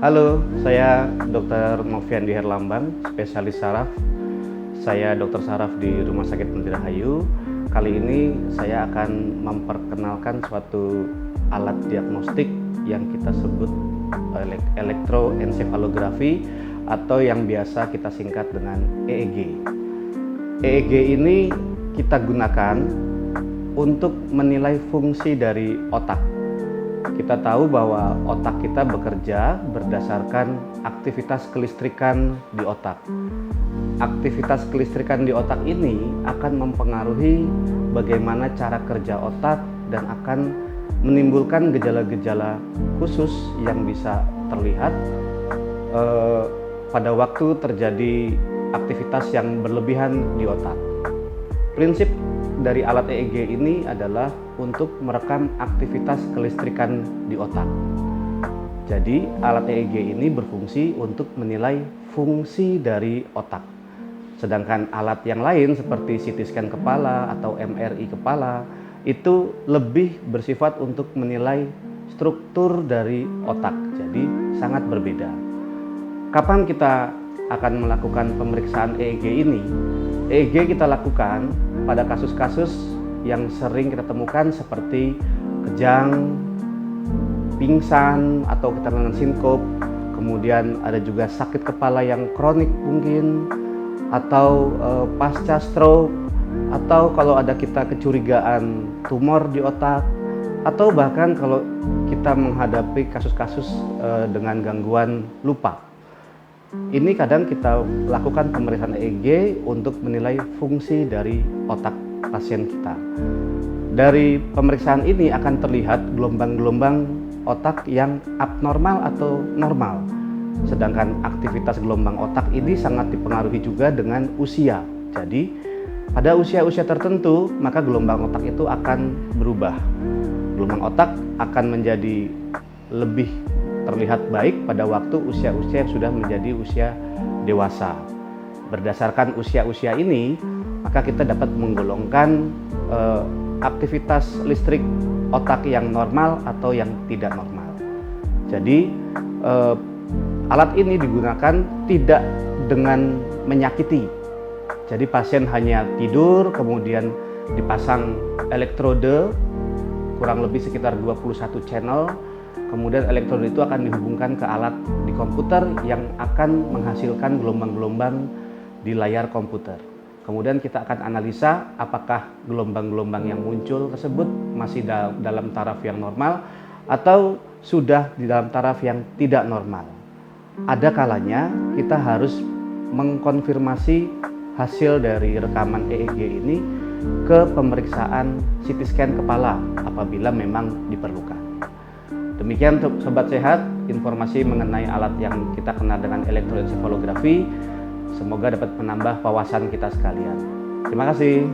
Halo, saya Dr. Noviandi Herlambang, spesialis saraf. Saya dokter saraf di Rumah Sakit Menteri Rahayu. Kali ini saya akan memperkenalkan suatu alat diagnostik yang kita sebut elektroensefalografi atau yang biasa kita singkat dengan EEG. EEG ini kita gunakan untuk menilai fungsi dari otak. Kita tahu bahwa otak kita bekerja berdasarkan aktivitas kelistrikan di otak. Aktivitas kelistrikan di otak ini akan mempengaruhi bagaimana cara kerja otak dan akan menimbulkan gejala-gejala khusus yang bisa terlihat pada waktu terjadi aktivitas yang berlebihan di otak. Prinsip dari alat EEG ini adalah untuk merekam aktivitas kelistrikan di otak. Jadi alat EEG ini berfungsi untuk menilai fungsi dari otak. Sedangkan alat yang lain seperti CT scan kepala atau MRI kepala itu lebih bersifat untuk menilai struktur dari otak. Jadi sangat berbeda. Kapan kita akan melakukan pemeriksaan EEG ini? EEG kita lakukan pada kasus-kasus yang sering kita temukan seperti kejang, pingsan atau keterangan sinkop, kemudian ada juga sakit kepala yang kronik mungkin, atau pasca stroke, atau kalau ada kita kecurigaan tumor di otak, atau bahkan kalau kita menghadapi kasus-kasus dengan gangguan lupa. Ini kadang kita lakukan pemeriksaan EEG untuk menilai fungsi dari otak pasien kita. Dari pemeriksaan ini akan terlihat gelombang-gelombang otak yang abnormal atau normal. Sedangkan aktivitas gelombang otak ini sangat dipengaruhi juga dengan usia. Jadi pada usia-usia tertentu maka gelombang otak itu akan berubah. Gelombang otak akan menjadi lebih terlihat baik pada waktu usia-usia yang sudah menjadi usia dewasa. Berdasarkan usia-usia ini, maka kita dapat menggolongkan aktivitas listrik otak yang normal atau yang tidak normal. Jadi alat ini digunakan tidak dengan menyakiti. Jadi pasien hanya tidur, kemudian dipasang elektrode kurang lebih sekitar 21 channel. Kemudian elektrode itu akan dihubungkan ke alat di komputer yang akan menghasilkan gelombang-gelombang di layar komputer. Kemudian kita akan analisa apakah gelombang-gelombang yang muncul tersebut masih dalam taraf yang normal atau sudah di dalam taraf yang tidak normal. Ada kalanya kita harus mengkonfirmasi hasil dari rekaman EEG ini ke pemeriksaan CT scan kepala apabila memang diperlukan. Demikian untuk Sobat Sehat, informasi mengenai alat yang kita kenal dengan elektroensefalografi. Semoga dapat menambah wawasan kita sekalian. Terima kasih.